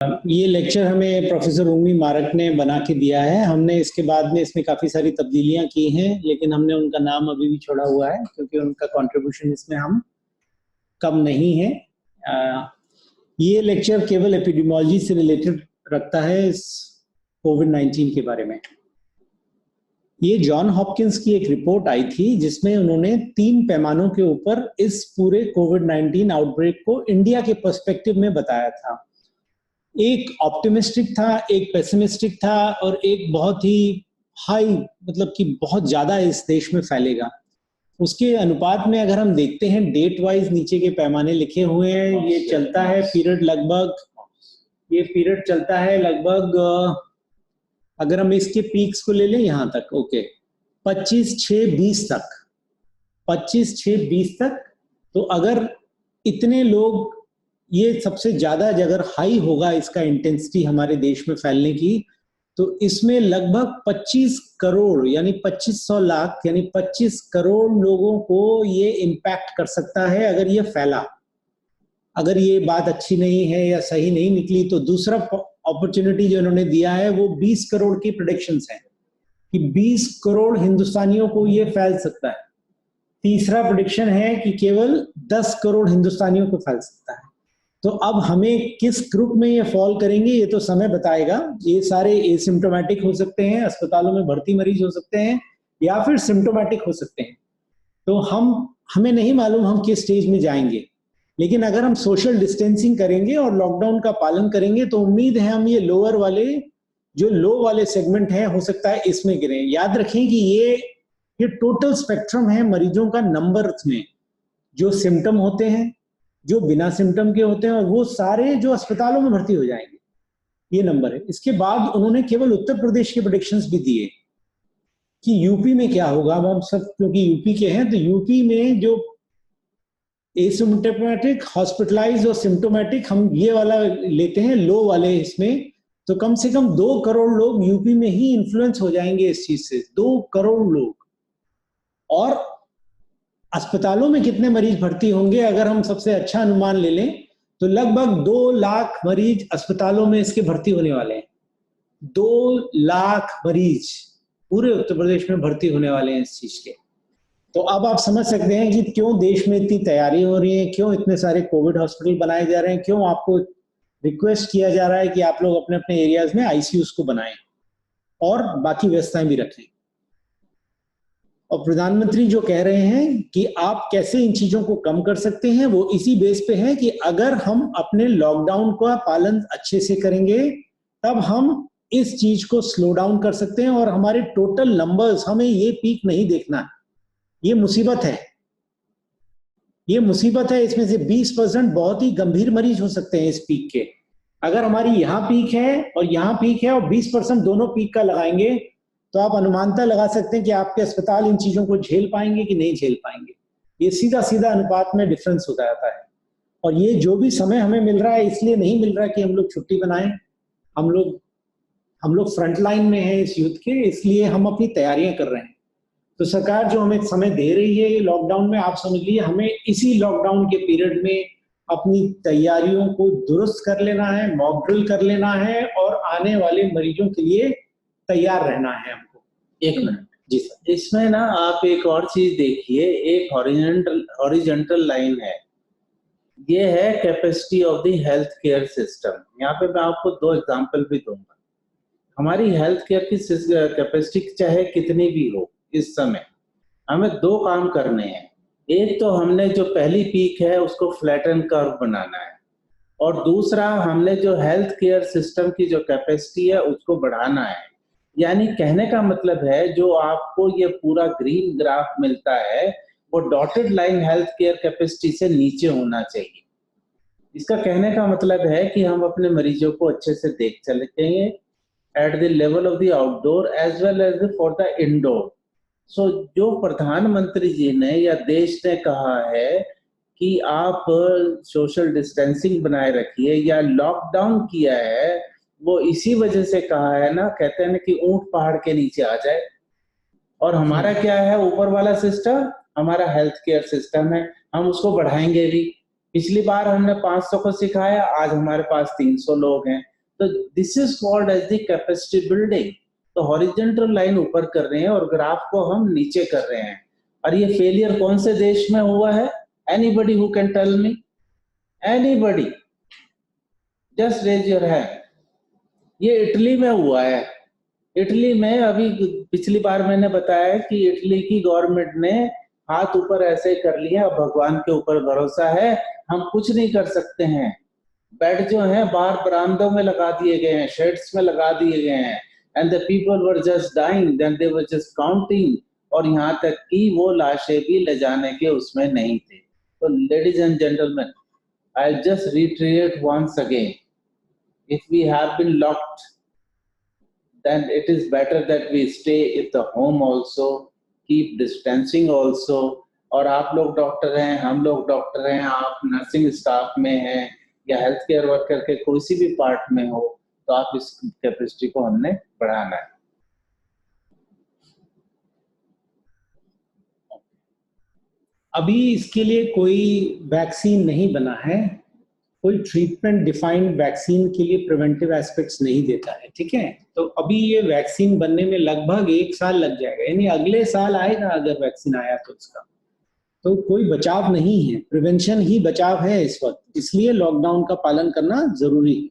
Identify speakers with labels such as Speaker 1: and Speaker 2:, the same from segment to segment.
Speaker 1: ये लेक्चर हमें प्रोफेसर उर्मी मारक ने बना के दिया है। हमने इसके बाद में इसमें काफ़ी सारी तब्दीलियां की हैं, लेकिन हमने उनका नाम अभी भी छोड़ा हुआ है क्योंकि उनका कंट्रीब्यूशन इसमें हम कम नहीं है। ये लेक्चर केवल एपिडेमियोलॉजी से रिलेटेड रखता है इस कोविड-19 के बारे में। ये जॉन हॉपकिंस की एक रिपोर्ट आई थी जिसमें उन्होंने 3 पैमानों के ऊपर इस पूरे कोविड-19 आउटब्रेक को इंडिया के पर्सपेक्टिव में बताया था। एक ऑप्टिमिस्टिक था, एक पेसिमिस्टिक था और एक बहुत ही हाई, मतलब कि बहुत ज्यादा इस देश में फैलेगा। उसके अनुपात में अगर हम देखते हैं, डेट वाइज नीचे के पैमाने लिखे हुए हैं। ये चलता है पीरियड लगभग, ये पीरियड चलता है लगभग, अगर हम इसके पीक्स को ले लें यहाँ तक, ओके, 25/6/20 तक, 25/6/20 तक। तो अगर इतने लोग, ये सबसे ज्यादा अगर हाई होगा इसका इंटेंसिटी हमारे देश में फैलने की, तो इसमें लगभग 25 करोड़ यानी 2500 लाख यानी 25 करोड़ लोगों को ये इम्पैक्ट कर सकता है अगर ये फैला। अगर ये बात अच्छी नहीं है या सही नहीं निकली तो दूसरा अपॉर्चुनिटी जो इन्होंने दिया है वो 20 करोड़ की प्रेडिक्शंस है कि 20 करोड़ हिंदुस्तानियों को ये फैल सकता है। तीसरा प्रेडिक्शन है कि केवल 10 करोड़ हिंदुस्तानियों को फैल सकता है। तो अब हमें किस ग्रुप में ये फॉल करेंगे ये तो समय बताएगा। ये सारे एसिम्प्टोमेटिक हो सकते हैं, अस्पतालों में भर्ती मरीज हो सकते हैं, या फिर सिम्प्टोमेटिक हो सकते हैं। तो हमें नहीं मालूम हम किस स्टेज में जाएंगे, लेकिन अगर हम सोशल डिस्टेंसिंग करेंगे और लॉकडाउन का पालन करेंगे तो उम्मीद है हम ये लोअर वाले, जो लो वाले सेगमेंट है, हो सकता है इसमें गिरे। याद रखें कि ये टोटल स्पेक्ट्रम है मरीजों का नंबर में, जो सिम्टम होते हैं, जो बिना सिम्टम के होते हैं, और वो सारे जो अस्पतालों में भर्ती हो जाएंगे, ये नंबर है। इसके बाद उन्होंने केवल उत्तर प्रदेश के प्रेडिक्शंस भी दिए कि यूपी में क्या होगा। अब हम सब क्योंकि यूपी के हैं, तो यूपी में जो एसिम्प्टोमेटिक, हॉस्पिटलाइज और सिम्प्टोमेटिक, हम ये वाला लेते हैं लो वाले इसमें, तो कम से कम 2 करोड़ लोग यूपी में ही इन्फ्लुएंस हो जाएंगे इस चीज से। 2 करोड़ लोग। और अस्पतालों में कितने मरीज भर्ती होंगे अगर हम सबसे अच्छा अनुमान ले लें तो लगभग 2 लाख मरीज अस्पतालों में इसके भर्ती होने वाले हैं। 2 लाख मरीज पूरे उत्तर प्रदेश में भर्ती होने वाले हैं इस चीज के। तो अब आप समझ सकते हैं कि क्यों देश में इतनी तैयारी हो रही है, क्यों इतने सारे कोविड हॉस्पिटल बनाए जा रहे हैं, क्यों आपको रिक्वेस्ट किया जा रहा है कि आप लोग अपने अपने एरियाज में आईसीयूज को बनाएं और बाकी व्यवस्थाएं भी रखें। और प्रधानमंत्री जो कह रहे हैं कि आप कैसे इन चीजों को कम कर सकते हैं, वो इसी बेस पे है कि अगर हम अपने लॉकडाउन का पालन अच्छे से करेंगे तब हम इस चीज को स्लो डाउन कर सकते हैं और हमारे टोटल नंबर्स, हमें ये पीक नहीं देखना है। ये मुसीबत है, ये मुसीबत है। इसमें से 20% बहुत ही गंभीर मरीज हो सकते हैं इस पीक के। अगर हमारी यहाँ पीक है और यहाँ पीक है और 20% दोनों पीक का लगाएंगे तो आप अनुमानता लगा सकते हैं कि आपके अस्पताल इन चीजों को झेल पाएंगे कि नहीं झेल पाएंगे। ये सीधा सीधा अनुपात में डिफरेंस होता जाता है। और ये जो भी समय हमें मिल रहा है इसलिए नहीं मिल रहा कि हम लोग छुट्टी बनाएं। हम लोग फ्रंट लाइन में हैं इस युद्ध के, इसलिए हम अपनी तैयारियां कर रहे हैं। तो सरकार जो हमें समय दे रही है लॉकडाउन में, आप समझ लीजिए हमें इसी लॉकडाउन के पीरियड में अपनी तैयारियों को दुरुस्त कर लेना है, मॉक ड्रिल कर लेना है और आने वाले मरीजों के लिए तैयार रहना है हमको।
Speaker 2: 1 मिनट
Speaker 1: जी सर।
Speaker 2: इसमें ना आप एक और चीज देखिए, एक हॉरिजॉन्टल लाइन है, ये है capacity of the health care system. यहाँ पे मैं आपको 2 एग्जांपल भी दूंगा। हमारी हेल्थ केयर की कैपेसिटी चाहे कितनी भी हो, इस समय हमें 2 काम करने हैं। एक तो हमने जो पहली पीक है उसको फ्लैटन कर्व बनाना है, और दूसरा हमने जो हेल्थ केयर सिस्टम की जो कैपेसिटी है उसको बढ़ाना है। यानी कहने का मतलब है, जो आपको ये पूरा ग्रीन ग्राफ मिलता है वो dotted line health care capacity से नीचे होना चाहिए। इसका कहने का मतलब है कि हम अपने मरीजों को अच्छे से देख सकेंगे at the level of the outdoor as well as for the indoor. So जो प्रधानमंत्री जी ने या देश ने कहा है कि आप सोशल डिस्टेंसिंग बनाए रखिए या लॉकडाउन किया है, वो इसी वजह से कहा है ना, कहते हैं ना कि ऊंट पहाड़ के नीचे आ जाए। और हमारा क्या है ऊपर वाला सिस्टम, हमारा हेल्थ केयर सिस्टम है, हम उसको बढ़ाएंगे भी। पिछली बार हमने 500 को सिखाया, आज हमारे पास 300 लोग हैं। तो this is called as the capacity building. तो हॉरिजॉन्टल लाइन ऊपर कर रहे हैं और ग्राफ को हम नीचे कर रहे हैं। और ये फेलियर कौन से देश में हुआ है? Anybody who can tell me? Anybody? Just raise your hand. ये इटली में हुआ है। इटली में अभी पिछली बार मैंने बताया कि इटली की गवर्नमेंट ने हाथ ऊपर ऐसे कर लिया, अब भगवान के ऊपर भरोसा है, हम कुछ नहीं कर सकते हैं। बेड जो है बाहर बरामदों में लगा दिए गए हैं, शेड्स में लगा दिए गए हैं, and the people were just dying, then they were just counting, और यहाँ तक कि वो लाशें भी ले जाने के उसमें नहीं थे। तो ladies and gentleman, I just reiterate once again, if we have been locked, then it is better that we stay at the home also, keep distancing also। और आप लोग डॉक्टर हैं, हम लोग डॉक्टर हैं, आप नर्सिंग स्टाफ में हैं या हेल्थ केयर वर्कर के कोई सी भी पार्ट में हो, तो आप इस कैपेसिटी को हमने बढ़ाना है।
Speaker 1: अभी इसके लिए कोई वैक्सीन नहीं बना है, कोई ट्रीटमेंट डिफाइंड वैक्सीन के लिए प्रिवेंटिव एस्पेक्ट्स नहीं देता है, ठीक है। तो अभी ये वैक्सीन बनने में लगभग 1 साल लग जाएगा, यानी अगले साल आएगा अगर वैक्सीन आया तो इसका। तो कोई बचाव नहीं है, प्रिवेंशन ही बचाव है इस वक्त, इसलिए लॉकडाउन का पालन करना जरूरी है।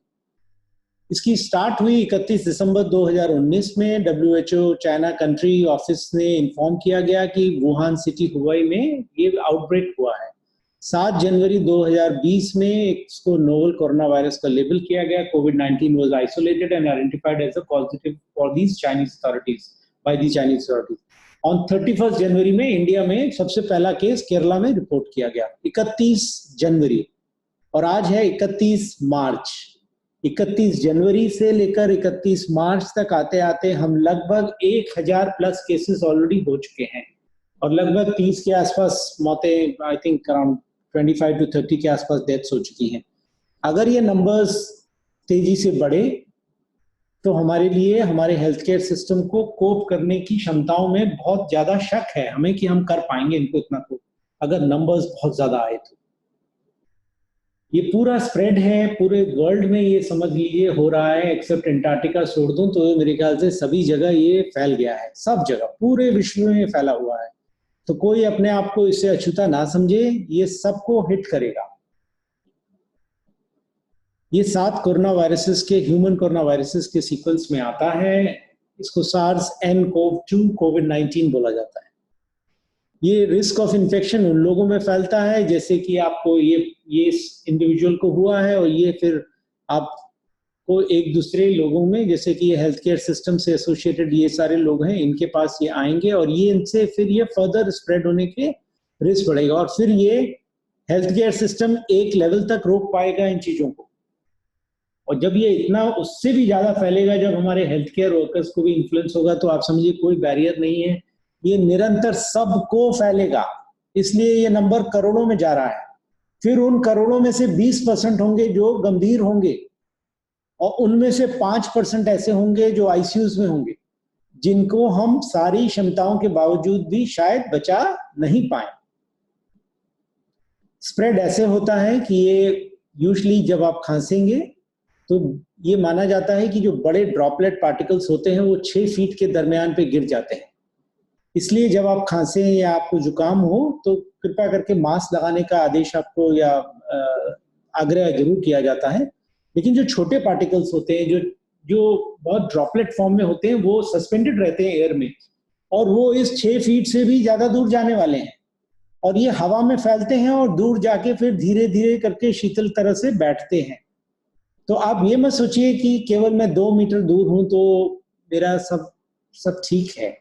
Speaker 1: इसकी स्टार्ट हुई 31 दिसंबर 2019 में। WHO चाइना कंट्री ऑफिस ने इन्फॉर्म किया गया कि वुहान सिटी हुबई में ये आउटब्रेक हुआ है। 7 जनवरी 2020 में इसको नोवल कोरोना वायरस का लेबल किया गया। COVID-19 was isolated and identified as a positive for these Chinese authorities by the Chinese authorities। On 31 जनवरी में इंडिया में सबसे पहला केस केरला में रिपोर्ट किया गया 31 जनवरी, और आज है 31 मार्च। 31 जनवरी से लेकर 31 मार्च तक आते आते हम लगभग 1000 प्लस केसेस ऑलरेडी हो चुके हैं, और लगभग 30 के आसपास मौतें, आई थिंक अराउंड 25 to 30 के आसपास डेथ्स हो चुकी हैं। अगर ये नंबर्स तेजी से बढ़े तो हमारे लिए, हमारे हेल्थ केयर सिस्टम को कोप करने की क्षमताओं में बहुत ज्यादा शक है हमें कि हम कर पाएंगे इनको इतना कोप, अगर नंबर्स बहुत ज्यादा आए तो। ये पूरा स्प्रेड है पूरे वर्ल्ड में, ये समझ लीजिए हो रहा है, एक्सेप्ट अंटार्कटिका छोड़ दूं तो मेरे ख्याल से सभी जगह ये फैल गया है, सब जगह पूरे विश्व में फैला हुआ है। तो कोई अपने आप को इससे अछूता ना समझे, ये सबको हिट करेगा। ये 7 कोरोना वायरसेस के, ह्यूमन कोरोना वायरसेस के सीक्वेंस में आता है। इसको SARS-CoV-2 COVID-19 बोला जाता है। ये रिस्क ऑफ इन्फेक्शन उन लोगों में फैलता है जैसे कि आपको ये इंडिविजुअल को हुआ है, और ये फिर आपको एक दूसरे लोगों में, जैसे कि ये हेल्थ केयर सिस्टम से एसोसिएटेड ये सारे लोग हैं, इनके पास ये आएंगे और ये इनसे फिर ये फर्दर स्प्रेड होने के रिस्क बढ़ेगा, और फिर ये हेल्थ केयर सिस्टम एक लेवल तक रोक पाएगा इन चीजों को। और जब ये इतना उससे भी ज्यादा फैलेगा, जब हमारे हेल्थ केयर वर्कर्स को भी इन्फ्लुएंस होगा, तो आप समझिए कोई बैरियर नहीं है, ये निरंतर सबको फैलेगा। इसलिए ये नंबर करोड़ों में जा रहा है। फिर उन करोड़ों में से 20% होंगे जो गंभीर होंगे, और उनमें से 5% ऐसे होंगे जो आईसीयूज में होंगे, जिनको हम सारी क्षमताओं के बावजूद भी शायद बचा नहीं पाए। स्प्रेड ऐसे होता है कि ये यूजुअली जब आप खांसेंगे तो ये माना जाता है कि जो बड़े ड्रॉपलेट पार्टिकल्स होते हैं वो 6 फीट के दरमियान पे गिर जाते हैं। इसलिए जब आप खांसे या आपको जुकाम हो तो कृपया करके मास्क लगाने का आदेश आपको या आग्रह जरूर किया जाता है। लेकिन जो छोटे पार्टिकल्स होते हैं, जो बहुत ड्रॉपलेट फॉर्म में होते हैं, वो सस्पेंडेड रहते हैं एयर में, और वो इस 6 फीट से भी ज्यादा दूर जाने वाले हैं, और ये हवा में फैलते हैं और दूर जाके फिर धीरे धीरे करके शीतल तरह से बैठते हैं। तो आप ये मत सोचिए कि केवल मैं 2 मीटर दूर हूं तो मेरा सब ठीक है।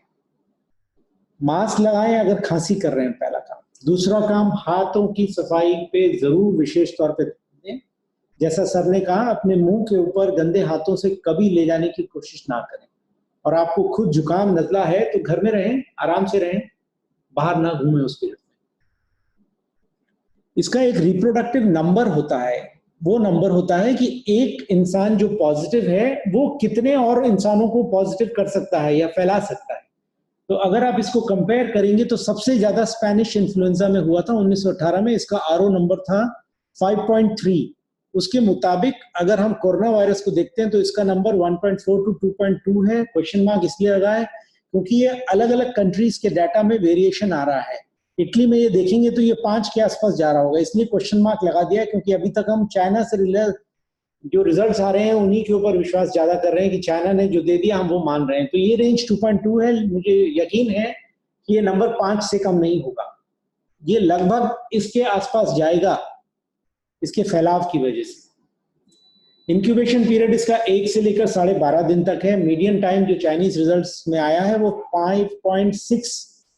Speaker 1: मास्क लगाएं अगर खांसी कर रहे हैं, पहला काम। दूसरा काम, हाथों की सफाई पे जरूर विशेष तौर पे दें। जैसा सर ने कहा, अपने मुंह के ऊपर गंदे हाथों से कभी ले जाने की कोशिश ना करें। और आपको खुद जुकाम नजला है तो घर में रहें, आराम से रहें, बाहर ना घूमें उस पीरियड में। इसका एक रिप्रोडक्टिव नंबर होता है, वो नंबर होता है कि एक इंसान जो पॉजिटिव है वो कितने और इंसानों को पॉजिटिव कर सकता है या फैला सकता है। तो अगर आप इसको कंपेयर करेंगे तो सबसे ज्यादा स्पेनिश इन्फ्लुएंजा में हुआ था 1918 में, इसका आरओ नंबर था 5.3, उसके मुताबिक अगर हम कोरोना वायरस को देखते हैं तो इसका नंबर 1.4 टू 2.2 है। क्वेश्चन मार्क इसलिए लगा है क्योंकि ये अलग अलग कंट्रीज के डाटा में वेरिएशन आ रहा है। इटली में ये देखेंगे तो ये 5 के आसपास जा रहा होगा, इसलिए क्वेश्चन मार्क लगा दिया, क्योंकि अभी तक हम चाइना से जो रिजल्ट्स आ रहे हैं उन्हीं के ऊपर विश्वास ज्यादा कर रहे हैं कि चाइना ने जो दे दिया हम वो मान रहे हैं। तो ये रेंज 2.2 है, मुझे यकीन है कि ये नंबर 5 से कम नहीं होगा, ये लगभग इसके आसपास जाएगा इसके फैलाव की वजह से। इंक्यूबेशन पीरियड इसका 1 से लेकर 12.5 दिन तक है। मीडियन टाइम जो चाइनीज रिजल्ट्स में आया है वो 5.6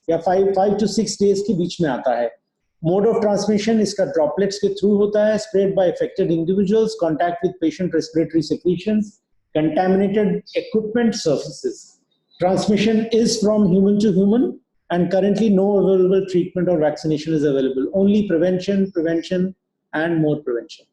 Speaker 1: या 5 to 6 डेज के बीच में आता है। मोड ऑफ ट्रांसमिशन इसका ड्रॉपलेट्स के थ्रू होता है, spread by affected individuals, contact with patient respiratory secretions, contaminated equipment surfaces. Transmission is from human to human and currently no available treatment or vaccination is available, only prevention and more prevention.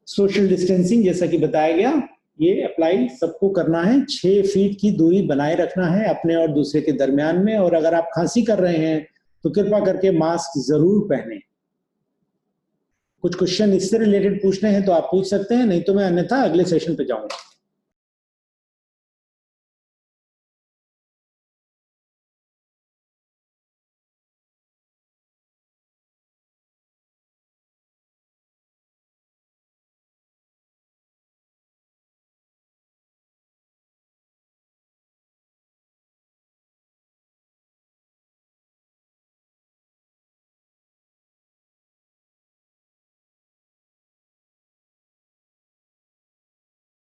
Speaker 1: Social distancing जैसा कि बताया गया ये apply सबको करना है, 6 feet की दूरी बनाए रखना है अपने और दूसरे के दरमियान में, और अगर आप खांसी कर रहे हैं तो कृपा करके मास्क जरूर पहने। कुछ क्वेश्चन इससे रिलेटेड पूछने हैं तो आप पूछ सकते हैं, नहीं तो मैं अन्यथा अगले सेशन पे जाऊंगा।